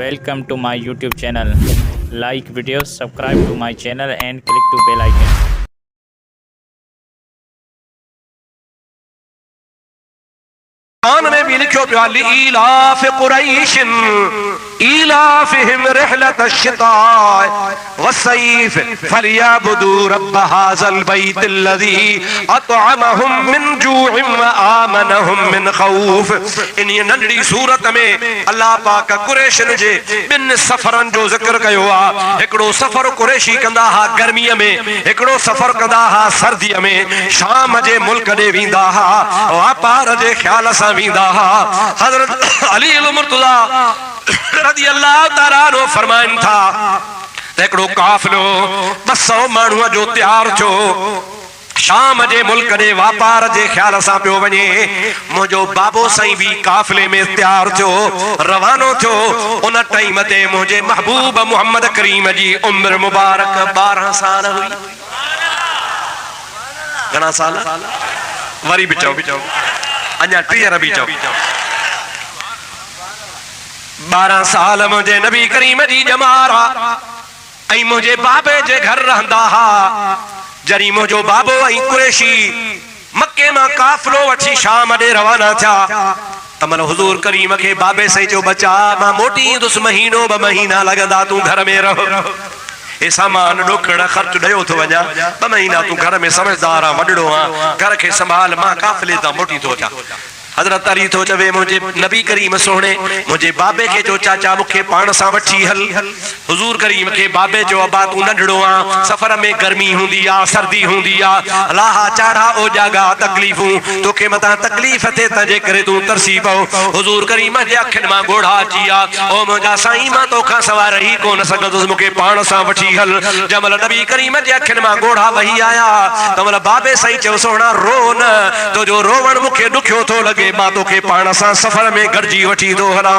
Welcome to my YouTube channel. Like videos, subscribe to my channel and click to bell icon. में भी लिखो प्याली इलाफ कुरैशिन इलाफिहिम रिहलत अश्शिताए वस्सैफ फलियाबुदू रब्ब हाज़ल बैतिल्लज़ी अतअमहुम मिन जूइन व आमनहुम मिन खौफ। इन नंढड़ी सूरत में अल्लाह पाक कुरैशन जे बिन सफरन जो जिक्र कयो आ। एकड़ो सफर कुरैशी कंदा हा गर्मीअ में, एकड़ो सफर कंदा हा सर्दीअ में, शाम जे मुल्क ॾे वेंदा हा, वापार जे ख्याल सां वेंदा हा। हज़रत अली मुर्तज़ा रज़ी अल्लाह ताला अन्हु फरमाइन था एकड़ो काफ़िलो 200 माण्हूअ जो तैयार थियो, शाम जे मुल्क ॾे वापार जे ख्याल सां पियो वञे। मुंहिंजो बाबो साईं भी काफ़िले में तैयार थियो, रवानो थियो। उन टाइम ते मुंहिंजे महबूब मोहम्मद करीम जी उम्र मुबारक 12 साल हुई। घणा साल? वरी बि चओ, अञा 13 बि चओ। 12 साल मुझे नबी करीम जी जमारा ऐं मुझे बाबे जे घर रहंदा हा। जरी मुझो बाबो ऐं कुरैशी मक्के मां काफ़िलो वठी शाम ॾे रवाना थिया त मन हुजूर करीम खे बाबे से जो बचा मां मोटी ईंदुसि, महीनो 2 महीना लॻंदा, तूं घर में रहो। ए सामान ॾोखड़ ख़र्च ॾियो थो वञा, 2 महीना तूं घर में समझदार आ, वॾड़ो आ, घर खे संभाल, मां काफ़िले तां मोटी थो अचां। हज़रत अली तो चवे मुझे नबी करीम सोहणे मुझे बाबे के जो चाचा मुखे पाण सां वठी हल। हुजूर करीम के बाबे जो अबा तू नंढड़ो आ, सफर में गर्मी हुंदी आ, सर्दी हुंदी आ, लाहा चाढ़ा ओ जागा तकलीफूं तोखे मता तकलीफ थे तजे करे तू तरसी पओ। हुजूर करीम जे अखिन मां गोढ़ा अची आ, ओ मुंहिंजा साईं मां तोखां सवा रही कोन सघंदुसि, मुखे पाण सां वठी हल। जमल नबी करीम जे अखिन मां गोढ़ा वही आया तमल बाबे साईं चयो सोहणा रो न, तो जो रोवण मुखे ॾुखियो थो लॻे, मां तोखे पाण सां सफर में गॾिजी वठी थो हलां।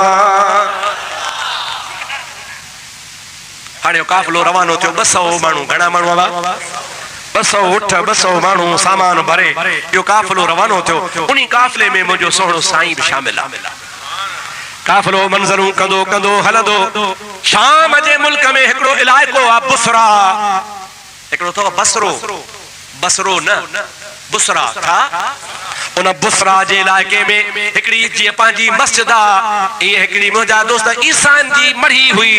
हाणे काफ़िलो रवानो थियो, 200 माण्हू। घणा माण्हू हुआ? 200 उठ, 200 माण्हू सामान भरे इहो काफ़िलो रवानो थियो। उन्ही काफ़िले में मुंहिंजो सोहणो साईं भी शामिल आहे। काफ़िलो मंज़रूं कंदो कंदो हलंदो। शाम जे मुल्क में हिकिड़ो इलाइक़ो आहे बुसरा, हिकिड़ो अथव बसरो, बसरो न बुसरा था। उन बुसरा जे इलाइक़े में हिकिड़ी जीअं पंहिंजी मस्जिद आहे, इहे हिकिड़ी मुंहिंजा दोस्त ईसान जी मढ़ी हुई,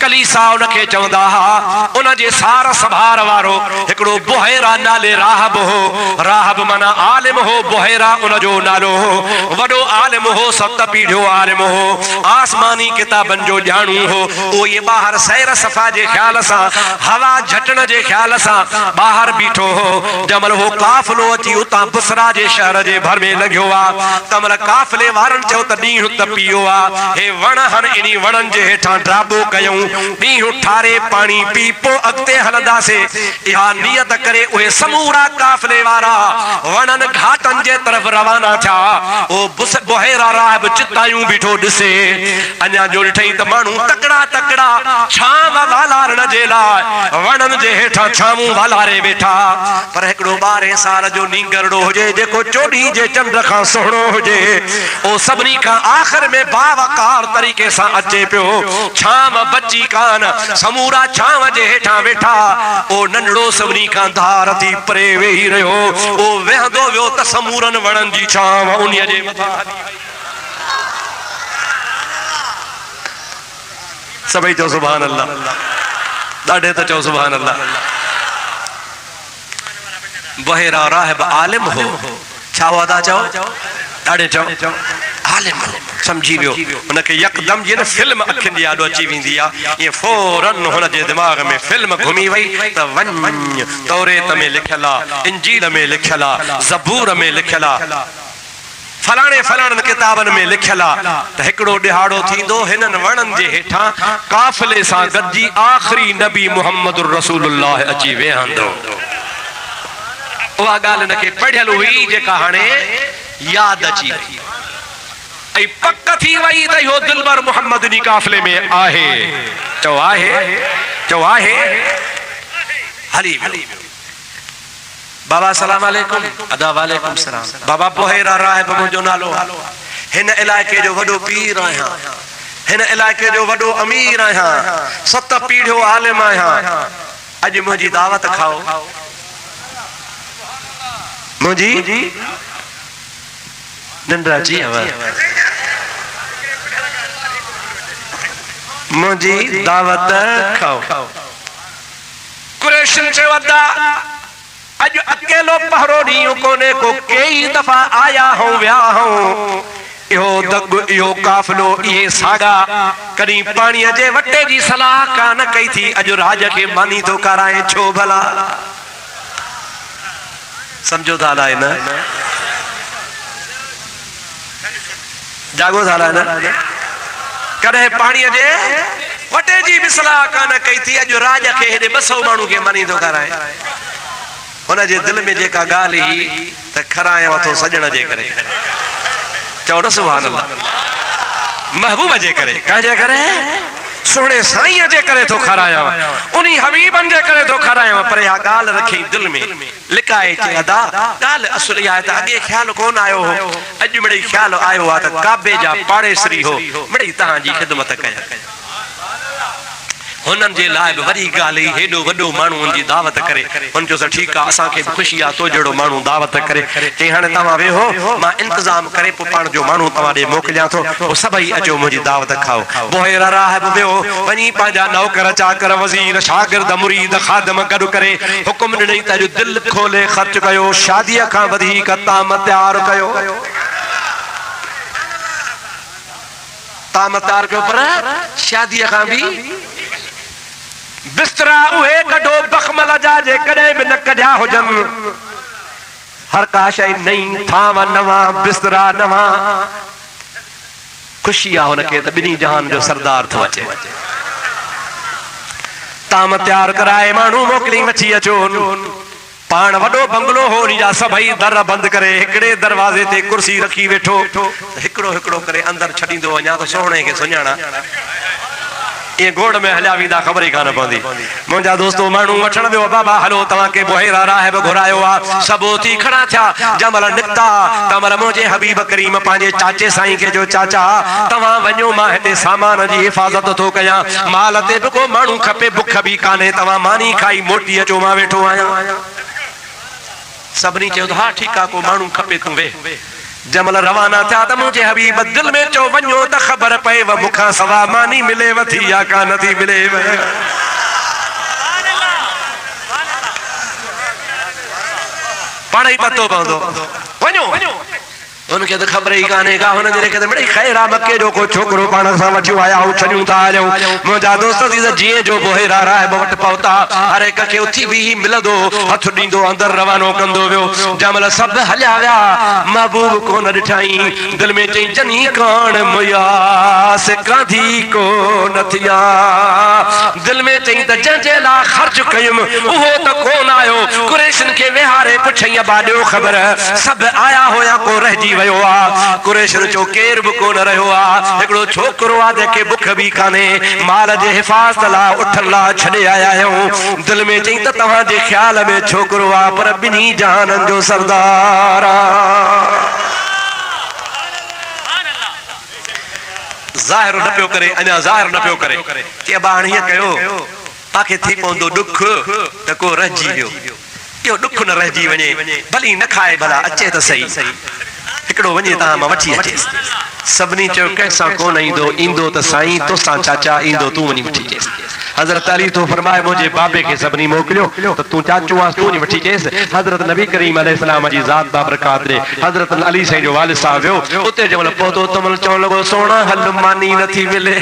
कलीसा उनखे चवंदा हा। उन जे सार संभार वारो हिकिड़ो बुहैरा नाले राहब हो। राहब माना आलिम हो, बुहैरा उनजो नालो हो। वॾो आलिम हो, 7 पीढ़ियो आलिम हो, आसमानी किताबनि जो ॼाणू हो। उहो ये ॿाहिरि सैर सफ़ा जे ख़्याल सां, हवा झटण जे ख़्याल सां ॿाहिरि बीठो हो। जमल हो काफ़िलो अची उतां बुसरा जे शहर जे भर में लॻियो आ, तमल काफ़िले वारनि चयो त ॾींहुं तपियो आ, हे वण हन, इन्ही वणनि जे हेठां ड्राबो कयूं, ॾींहुं ठारे पाणी पी पोइ अॻिते हलंदासीं। इहा नियत करे उहे समूरा काफ़िले वारा वणनि घाटनि जे तरफ़ रवाना थिया। ओ बुहैरा राहिब चितायूं बीठो ॾिसे, अञा जो ॾिठई त माण्हू तकड़ा तकड़ा छांव वालारण जे लाइ वणनि जे हेठां छांवूं वालारे वेठा। पर हिकिड़ो 12 साल जो नींगरड़ो हुजे जेको चोॾहीं जे चंड खां सुहिणो हुजे, ओ सभिनी खां आख़िर में बावकार तरीक़े सां अचे पियो। छांव बची कान, समूरा छांव जे हेठां वेठा। ओ नंढड़ो सभिनी खां धार थी परे वेही रहियो। ओ वेहंदो वियो त समूरनि वणनि जी छांव उन्हीअ जे मथां हली वई। सभई चओ सुभान अल्लाह, ॾाढे त चओ सुभान अल्लाह। बुहैरा राहिब आलिम हो, छा हुआ था चओ? ॾाढे चओ आलिम समझी वियो। उनखे यकदम जीअं न फिल्म अखियुनि जी यादि अची वेंदी आहे, ईअं फौरन हुनजे दिमाग़ में फिल्म घुमी वई त वञ, तौरेत में लिखियल आहे, इंजील में लिखियल आहे, ज़बूर में लिखियल आहे, फलाणे फलाणनि किताबनि में लिखियल आहे त हिकिड़ो ॾिहाड़ो थींदो हिननि वणनि जे हेठां काफ़िले सां गॾिजी आख़िरी नबी मुहम्मद रसूलुल्लाह अची वेहंदो। उहा ॻाल्हि हिनखे पढ़ियल हुई जेका हाणे यादि अची वई ऐं पक थी वई त इहो दिलबर मुहम्मद जी काफ़िले में आहे। चओ आहे, चओ आहे, हली वियो। बाबा सलाम अलैकुम। अदा वालेकुम सलाम। बाबा बुहैरा राहिब मुंहिंजो नालो, हिन इलाइक़े जो वॾो पीर आहियां। हिन इलाइक़े जो वॾो अमीर आहियां, 7 पीढ़ियों आलिम आहियां, अॼु मुंहिंजी दावत खाओ। मुंहिंजी निंड अची मुंहिंजी दावत खाओ। कुरैशन चयो अदा अॼु अकेलो पहरो ॾींहुं कोन्हे को कई दफ़ा आया हूं विया हूं, इहो दग इहो काफ़िलो इहे सागा कॾहिं पाणीअ जे वटे जी सलाह कान कई थी, अॼु राज खे मानी थो कराए, छो भला? समझो था अलाए न? जागो था अलाए न? कॾहिं पाणीअ जे वटे जी बि सलाह कान कई थी, अॼु राज खे हेॾे 200 माण्हू खे मानी थो कराए। हुनजे दिल में जेका ॻाल्हि हुई त खरायां थो सजण जे करे, चओ न सुभान अल्लाह, महबूब जे करे, कंहिंजे करे? सोने साईं जे करे तो खराया, उन्हीं हबीबन जे करे तो खराया। पर या गाल रखी दिल में लिकाए चे अदा गाल असली आए त अगे ख्याल कोन आयो हो, अज मिड़ी ख्याल आयो आ त काबे जा पाड़ेसरी हो मिड़ी तहां जी खिदमत कया। हुनन जे लाइ वरी गाली हेडो वडो मानू उनकी दावत करे, उन जो ठीक आ असा के खुशी आ तो जड़ो मानू दावत करे ते हाने तवा वेहो मा इंतजाम करे पो पाण जो मानू तवा दे मोकलिया तो ओ सभई अचो मुजी दावत खाओ। बोहेरा राहब वेहो वनी पाजा नौकर चाकर वजीर शागिर्द मुरीद खादम गड करे हुकुम नहीं त जो दिल खोले खर्च कयो, शादी का वधी का ताम तैयार कयो, ताम तैयार कयो पर शादी का भी बिस्तरा उहे कढो बखमल जा जे कदे भी न कढिया हुजन, हर का शय नई थाव नवा बिस्तरा नवा, खुशी आ हुनके त बिनी जहान जो सरदार थो अचे। ताम तैयार कराए मानू मोकली मची अचो, पान वडो बंगलो हो जा सभई दर बंद करे हिकड़े दरवाजे ते कुर्सी रखी वेठो, हिकड़ो हिकड़ो करे अंदर छडींदो वञा तो सोहणे के सुञाणा ये गोड़ में हलिया वीदा खबर ही कान पवंदी। मुंहिंजा दोस्तों मानू वठण वियो बाबा हलो तव्हां के बोहेरा राहिब घुरायो आ, सब उथी खड़ा थिया, जमल निकता तमल मुंहिंजे हबीब करीम पंहिंजे चाचे साईं के जो चाचा तव्हां वञो मां हिते सामान जी हिफाजत थो कयां, माल ते बि को माण्हू खपे, बुख बि कान्हे, तव्हां मानी खाई मोटी अचो मां वेठो आहियां। सभिनी चयो हा ठीकु आहे को माण्हू खपे तूं वे। जमल रवाना थिया त मुंहिंजे हबीब दिल में चो वञो त ख़बर पए व मूंखां सवा मानी मिले थी या का नथी मिले। पाण ई पतो पवंदो, वञो उनके तो खबर ही काने का हुन जे के बड़ी खैर आ मक्के जो को छोकरो पाण सा वठियो आया हो छनियो था आयो। मुंजा दोस्त दी जीए जो बोहेरा राहिब वट पहुता हर एक के उथी भी मिलदो हथ दींदो अंदर रवानो कंदो वियो। जमल सब हल्या विया महबूब को न ॾिठाई, दिल में चई जनी कान मुया से काधी को नथिया, दिल में चई त जंजे ला खर्च कयम उहो त कोन आयो। कुरैशन के विहारे पुछई बाडियो खबर सब आया होया को रहजी वयो आ, कुरैशन चो केर भी कोन रहो आ, एकड़ो छोकरो आ जेके बुख भी काने, माल जे हिफाजत ला उठन ला छडे आया हूं। दिल में चई त तव्हां जे ख्याल में छोकरो आ पर बिनी जहानन जो सरदार आ। ज़ाहिर न पियो करे, अञा ज़ाहिर न पियो करे कि अबा हीअं कयो ताके थी पवंदो दुख त को रहजी वियो, इहो दुख न रहजी वञे, भली न खाए भला अचे त सही, हिकड़ो वञे तहां मां वठी अचे। सभिनी चयो कंहिंसां कोन ईंदो, ईंदो त साईं तोसां चाचा ईंदो तूं वञी वठी अचेस। हज़रत अली तो फरमाए मुंहिंजे बाबे खे सभिनी मोकिलियो त तूं चाचो आस तूं वञी वठी अचेस। हज़रत नबी करीम अलैहिस्सलाम जी ज़ात बाबरकात ॾे हज़रत अली साईं जो वालिद साहब वियो, उते जमल पहुतो तमल चवण लॻो सोना हल मानी नथी मिले।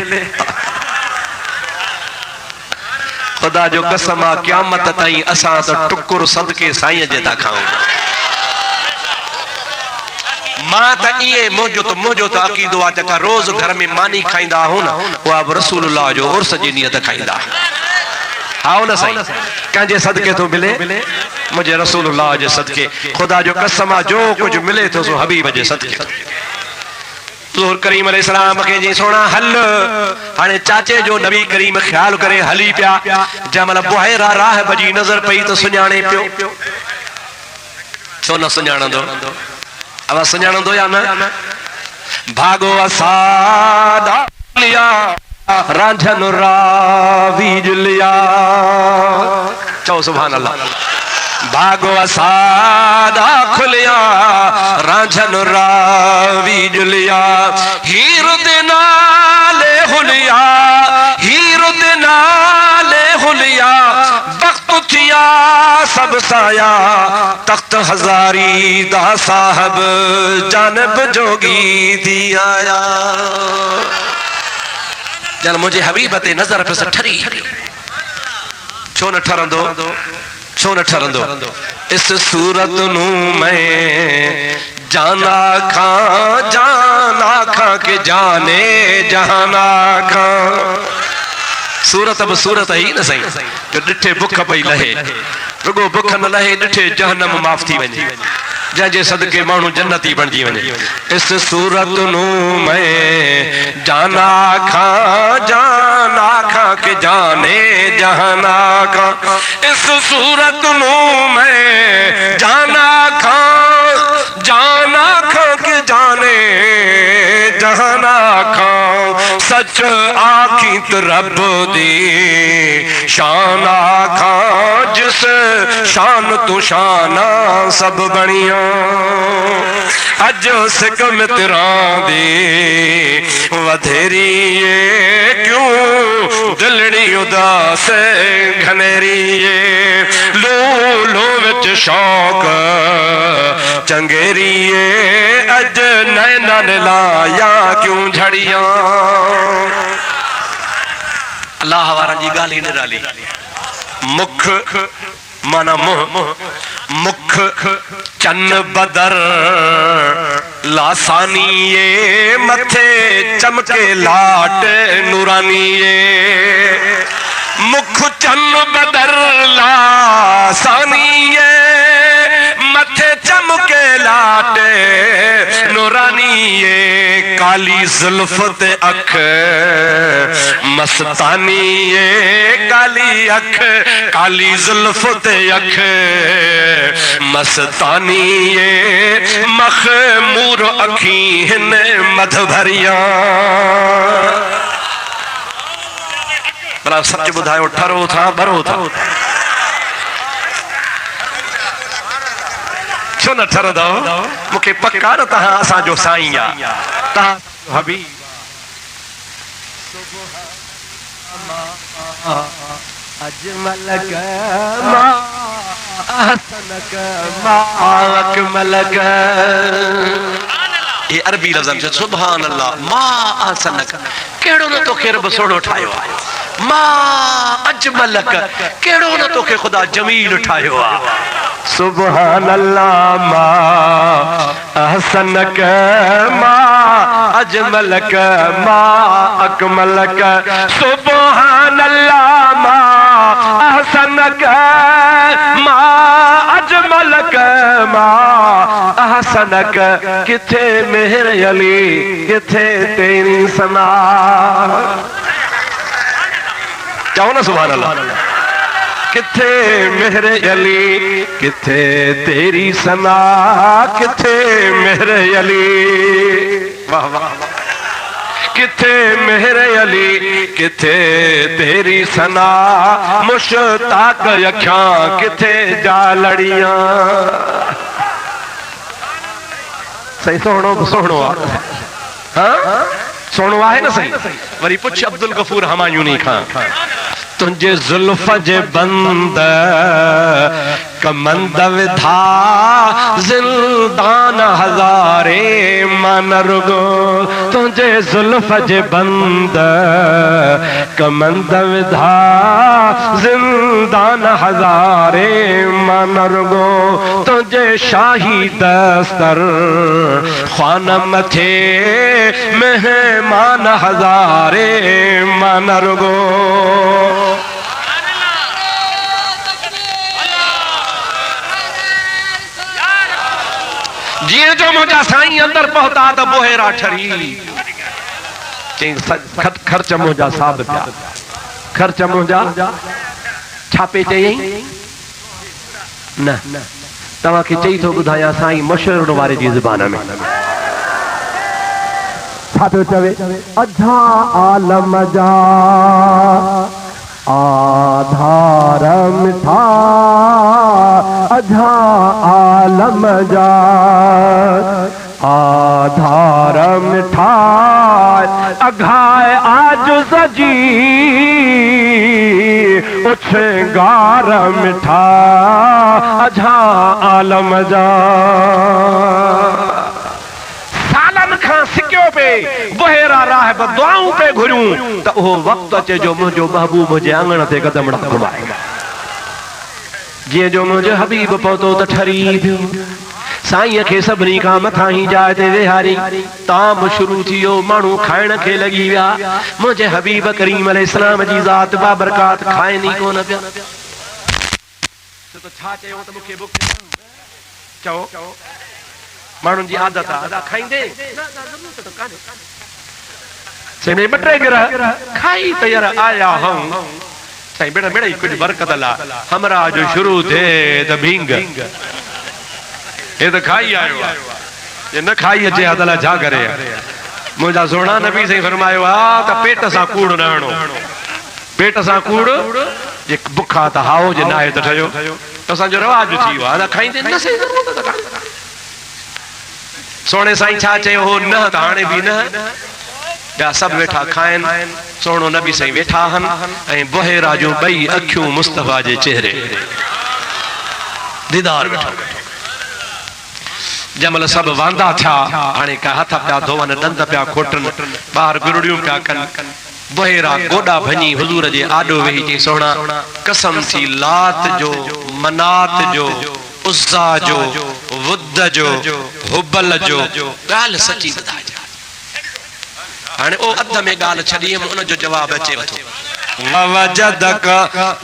खुदा जो कसम आ क़यामत ताईं असां त टुकुर सदके साईं जे था खाऊं। मां त इए मुंहिंजो त अक़ीदो आहे जेका रोज़ घर में मानी खाईंदा हो न उहा बि रसूलुल्लाह जो उर्स जी नियत खाईंदा। हा न साईं कंहिंजे सदके तो मिले, मुंहिंजे रसूलुल्लाह जे सदके। खुदा जो कसम आहे जो कुछ मिले तो सो हबीब जे सदके। हुज़ूर करीम अलैहिस्सलाम के जी सोना हल हाने चाचे जो नबी करीम ख्याल करे हली पिया। जमल बोहेरा राहिब जी नजर पई तो सुञाणे पियो, छो न सुञाणंदो, अब सुञाणंदो या न? भागो असादा लिया रांझन रावी जुलिया चो सुभान अल्लाह भागो असादा खुलिया रांझन रावी जुलिया हीर दे नाले हुलिया हीर दे नाले हुलिया वक्त थिया सब साया तख्त हजारी दा साहब जानब जोगी दी आया जल मुझे हबीबते नजर पे ठरी छो न ठरंदो छो न ठरंदो इस सूरत नू मैं जाना खां के जाने जहाना खां सूरत अब सूरत ही न सही जो डिठे बुख पई लहे रुगो बुख न लहे डिठे जहन्नम माफ थी वने जंहिंजे सदके माण्हू जन्नती बणजी वने इस सूरत नू मैं जाना खां के जाने जहाना खां इस सूरत नू मैं जाना खां के जाने जहाना खां सच आखी तो रब दी शान खां जिस शान तू शाना सब बनिया अज सिक मित्रां दी वधेरी क्यों दिलड़ी उदास घनेरी लो लो विच शौक चंगेरी अज नैना लाया क्यों झड़िया अल्लाह वारा जी गाली निराली मुख माना मुह मुख चन्न बदर लासानी मथे चमके लाट नूरानी मुख चन्न बदर लासानी मथे चमके लाट नूरानी काली जुल्फत अख मस्तानी काली अख काली जुल्फत अख मस्तानी मखमूर अखी हिन मध भरिया भला सच बुधायो ठरो था भरो था छो न ठरंदो मूंखे पक्का न तहां असांजो साईं आ तहां हबीब अजमल मा अहसन मा अकमल ये अरबी लफ्ज़ है सुभान अल्लाह मा अहसन केड़ो न तोखे रब सोणो ठायो मा अजमल केड़ो न तोखे खुदा जमील ठायो आ सुभान अल्लाह मा अहसनक मा अजमलक मा अकमलक सुभान अल्लाह मा अहसनक मा अजमलक मा अहसनक किथे मेहर अली किथे तेरी सना चाहो ना सुभान अल्लाह किथे मेरे अली किथे तेरी सना किथे मेरे अली वाह वाह किथे मेरे अली किथे तेरी सना मुश्ताक अखियां किथे जा लड़ियां सही सोहणो सोहणो हाँ सोहणो आहे ना सही वरी पुछ अब्दुल गफूर हमायूनी खां तुझे जुल्फ जे बंद कमंद विधा जिंदान हजारे मन रुगो तुझे जुल्फ जे बंद कमंद विधा जिंदान हजारे मन रुगो तुझे शाही दस्तर ख्वानम थे मेहमान हजारे मन रुगो जिए जो मुझा साईं अंदर पहुंचा तो बोहेरा ठरी खर्च मुझा साहब पिया खर्च मुझा छापे चई न तवा के चई तो बुधाया साईं मशहूर वारे जी जुबान में छा पियो चवे अझा आलम जा आधार मिठा अझा आलम जा आधार मिठा अघाए आज सजी उछगार मिठा अझा आलम जा सालन खां सिक्यो पे बहेरा राह दुआऊं पे घुरियूं त उहो वक्त अचे जो मुंहिंजो महबूब मुंहिंजे आंगण ते कदमड़ा घुमाए जीअं जो मुंहिंजो हबीब पहुतो त ठरी पियो साईं खे सभिनी खां मथां ही जाइ ते वेहारी ताम शुरू थियो माण्हू खाइण खे लॻी विया मुंहिंजे हबीब करीम अलैहिस्सलाम जी ज़ात बाबरकात खाइनि ई कोन पिया त छा चयो त मूंखे बुख चओ माण्हुनि जी आदत आहे अदा खाईंदे साईं ॿ टे गिरह खाई त यार आया हूं साईं बेड़ा बेड़ा कुछ बरकत ला हमरा जो शुरू थे त भींग ये तो खाई आयो ये न खाई अचे अदला छा करे मुझा सोना नबी से फरमायो आ त पेट सा कूड़ न हणो पेट सा कूड़ जे बुखा त हाओ जे नाहे त ठयो तो संजो रवाज थी वा दा खाईंदे न सही जरूरत त सोने साईं छा चयो हो न त हाणे भी न या सब वेठा खाइन सोनो नबी साईं वेठा हन ऐं बहेरा जो बई अखियूं मुस्तफा जे चेहरे दीदार वेठा जमल सब वांदा था हाणे का हथ पिया धोवन दंद पिया खोटन बाहर गुरड़ियूं पिया कन बहेरा गोडा भनी हुजूर जे आडो वेही चई सोना कसम थी लात जो मनात जो उज़्ज़ा जो वुद्द जो हुबल जो गाल सची ॿुधाइजा हाणे ओ अध में गाल छॾी उन जो जवाब अचे थो वजदक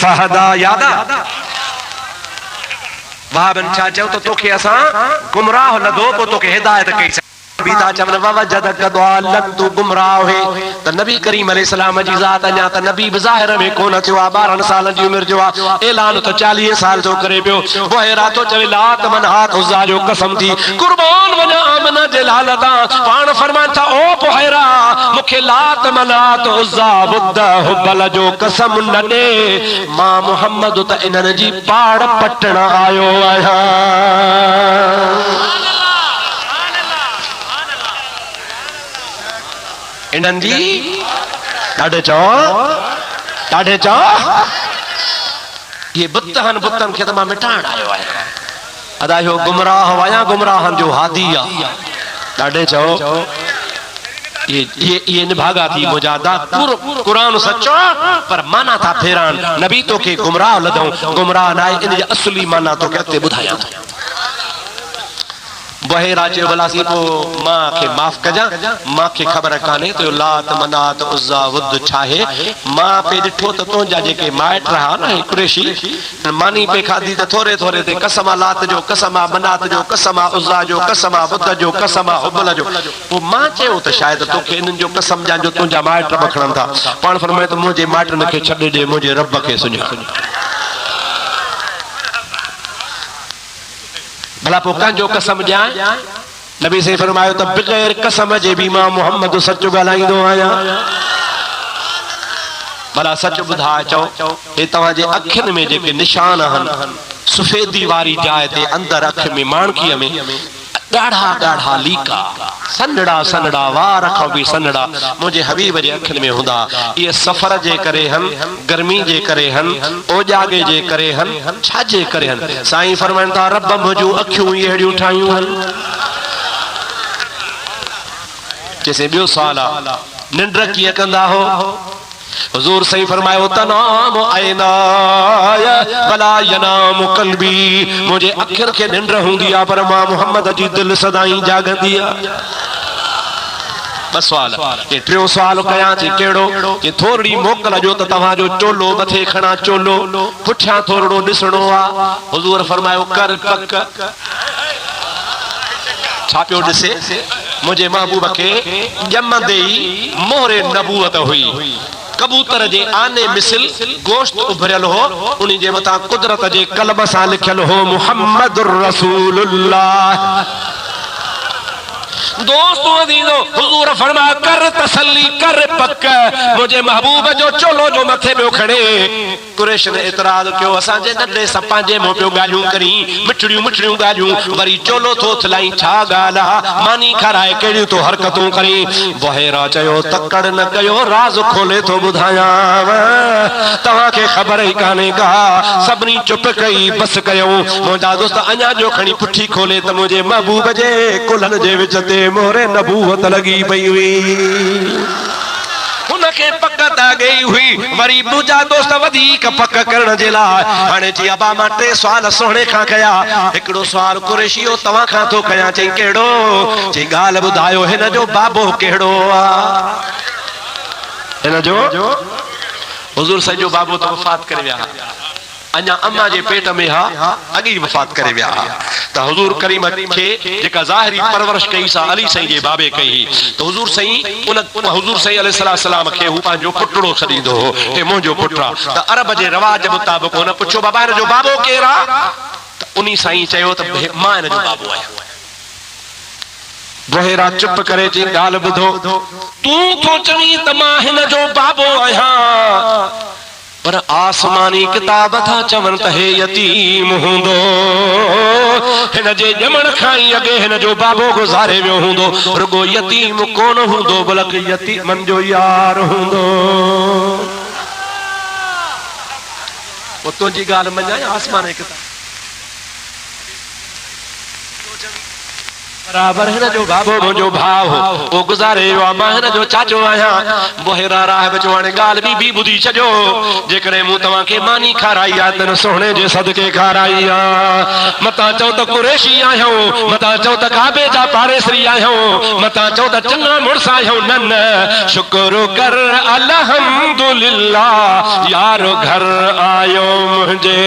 फहदा यादा वाहबन छा चयो तो तोखे असां गुमराह लदो पो तोखे हिदायत कई बीता चवन बाबा जद कदवालन तू गुमराह है त नबी करीम अलैहि सलाम जी जात अञा त नबी ज़ाहिर में कोन थियो 12 साल जी उम्र जो ऐलान तो 40 साल जो करे पियो बहेरा तो चवे लात मन हाथ उज़्ज़ा जो कसम थी कुर्बान वना आमना जे लालता पान फरमान था ओ बहेरा मुखे लात मन हाथ उज़्ज़ा बुद्ध हुबल जो कसम न दे मां मोहम्मद त इनन जी पाड़ पटण आयो आया इन्हनि जी ॾाढे चओ ये बुतहन बुतन खे त मां मिटाइण आयो आहियां अदा इहो गुमराह आहियां गुमराहनि जो हादी आहे ॾाढे चओ ये निभागा थी मुजादा पूरो कुरान सच्चो पर माना था फेरान नबी तो के गुमराह लदऊं गुमराह ना इन असली माना तो के अॻिते ॿुधायां बहेरा चयो भलासी पो मां खे माफ़ कजा मां खे ख़बर काने तो लात मनात उज़्ज़ा वुद छाहे मां पे ॾिठो त तुंहिंजा जेके माइट रहा न कुरैशी मानी पे खाधी त थोरे थोरे ते कसम लात जो कसम मनात जो कसम उज़्ज़ा जो कसम वुद जो कसम हुबल जो पो मां चयो त शायद तोखे इन्हनि जो कसम जा जो तुंहिंजा माइट बखणनि था पाण फरमाए त मुंहिंजे माइटनि खे छॾे ॾे मुंहिंजे रब खे सुञाण भला पो कंहिंजो कसम ॾियां नबी से फरमायो त बग़ैर कसम जे भी मां मोहम्मद सच ॻाल्हाईंदो आहियां भला सच ॿुधाए चओ हे तव्हांजे अखियुनि में जेके निशान आहिनि सफ़ेदी वारी जाइ ते अंदर अख में माणकीअ में गाढ़ा गाढ़ा लीका सनड़ा सनड़ा वार खां भी सनड़ा मुझे हबीब जे अखियुनि में हुंदा ये सफर जे करे हन गर्मी जे करे हन ओजागे जे करे हन छा जे करे हन साईं फरमाइनि था रब मुंहिंजूं अखियूं अहिड़ियूं ठाहियूं हन जैसे ॿियो सवाल आहे निंड कीअं कंदा हो हुजूर सही फरमायो तनाम ऐनाय वला यनाम कल्बी मुझे अखियुनि खे निंड हूंदी आहे पर मां मोहम्मद जी दिलि सदाई जागंदी आहे ॿ सवाल ये टियों सवाल कयां थी कहिड़ो कि थोरी मोकल जो त तव्हांजो चोलो मथे खणा चोलो पुठियां थोरो ॾिसणो आहे हुजूर फरमायो कर पक छा पियो ॾिसे मुंहिंजे महबूब खे ॼमंदे ई मोहरे नबूअत हुई कबूतर जे आने मिसल गोश्त उभरियल हो उन्हीं जे मथा कुदरत जे कलम सां लिखियल हो मुहम्मदुर रसूलुल्लाह दोस्तों अजीजों, हुजूर फरमा कर तसल्ली कर पक मुझे महबूब जो चोलो जो मथे पे खड़े। कुरैश ने इतराज क्यों असांजे नंढे सपां जे मुंह पे गालियूं करी मिठड़ियूं मिठड़ियूं गालियूं वरी चोलो थो थलाई छा ॻाल्हि आहे मानी खाराए कहिड़ियूं तो हरकतूं करी। बहेरा चयो तकड़ न कयो राज़ खोले थो ॿुधायांव तव्हांखे ख़बर ई कान्हे का। सभिनी चुप कई बस कयूं। मुंहिंजा दोस्त अञा जो खणी पुठी खोले त मुंहिंजे महबूब जे कुल्हनि जे विच ते मोहरे नबूवत लगी पई हुई। उनके पक ता गई हुई वरी दूजा दोस्त वधीक पक करण जे लाइ हाणे जी अबा मां टे सवाल सोहणे खां कया। हिकिड़ो सवाल कुरैशियो तव्हां खां थो कयां। चई कहिड़ो? चई ॻाल्हि ॿुधायो हिन जो बाबो कहिड़ो आहे? हिन जो हुजूर साईं जो बाबो त वफ़ात करे विया अञा अम्मा जे पेट में हा अॻी वफ़ात करे विया त हुजूर करीम खे जेका ज़ाहिरी परवरिश कई सा अली साईं जे बाबे कई त हुजूर साईं उन हुजूर साईं अलैहिस्सलाम खे हू पंहिंजो पुटड़ो छॾींदो हो हे मुंहिंजो पुटु आहे। त अरब जे रवाज मुताबिक़ हुन पुछो बाबा हिन जो बाबो केरु आहे? त उन साईं चयो त मां हिन जो बाबो आहियां। बहेरा चुप करे चई ॻाल्हि ॿुधो तूं थो चवीं त मां हिन जो बाबो आहियां पर आसमानी किताब था चवनि त हे यतीम हूंदो हिन जे ॼमण खां ई अॻे हिन जो बाबो गुज़ारे वियो हूंदो। रुगो यतीम कोन हूंदो बल्कि यतीमन जो यार हूंदो। वो तुंहिंजी ॻाल्हि मञाए आसमानी किताब बराबर हिन जो बाबो मुंहिंजो भाउ हो वो गुज़ारे वियो आहे मां हिन जो चाचो आहियां। बोहिरा राह जो हाणे ॻाल्हि बि ॿुधी छॾियो जेकॾहिं मूं तव्हांखे मानी खाराई आहे त सोहणे जे सदके खाराई आहे। मतां चओ त कुरैशी आहियूं मतां चओ त काबे जा पारेसरी आहियूं मतां चओ त चङा मुड़ुस आहियूं न न शुक्र कर अल्हम्दुलिल्लाह यारो घर आयो मुंहिंजे।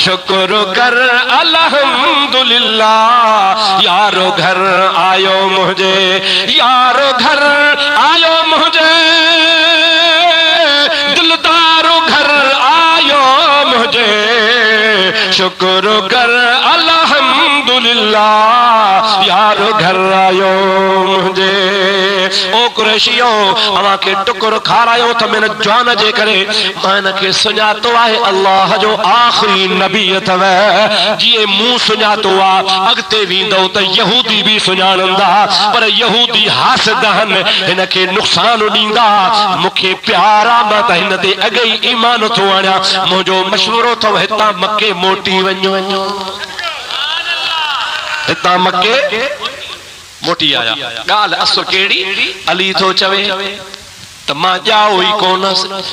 शुक्र कर अल्हम्दुलिल्लाह यारो घर आयो मुझे यारो घर आयो मुझे दिलदारो घर आयो मुझे। शुक्र कर अल्हम्दुलिल्लाह यारो घर आयो मुझे। ओ कुरैशियो अवां के टुकुर खारायो त मेरे जान जे करे मान के सुञातो आहे अल्लाह जो आखिरी नबी अथव। जीअं मूं सुञातो आहे अॻिते वेंदो त यहूदी भी सुञाणंदा पर यहूदी हासिद आहिनि हिन खे नुक़सान ॾींदा। मूंखे प्यार आहे मां त हिन ते अॻे ई ईमान थो आणियां। मुंहिंजो मशवरो अथव हितां मके मोटी वञो हितां मके मोटी आया। ॻाल्हि असु कहिड़ी अली थो चवे त मां ॼाओ ई कोन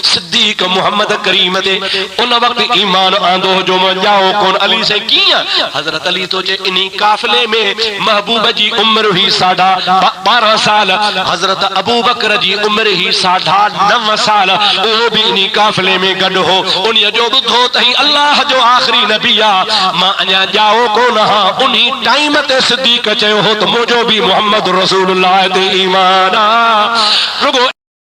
सिद्दीक मुहम्मद करीम ते उन वक़्त ईमान आंदो जो मां ॼाओ कोन। अली से कीअं? हज़रत अली तो चे इन्ही काफ़िले में महबूब जी उम्र हुई 12.5 साल हज़रत अबू बकर जी उम्र ही 9.5 साल वो भी इन्ही काफ़िले में गॾु हो। उन जो ॿुधो तई अल्लाह जो आखिरी नबी आ मां अञा ॼाओ कोन हा। उन्ही टाइम ते सिद्दीक चयो हो त मुंहिंजो भी मुहम्मद रसूलुल्लाह ते ईमान आ। रुगो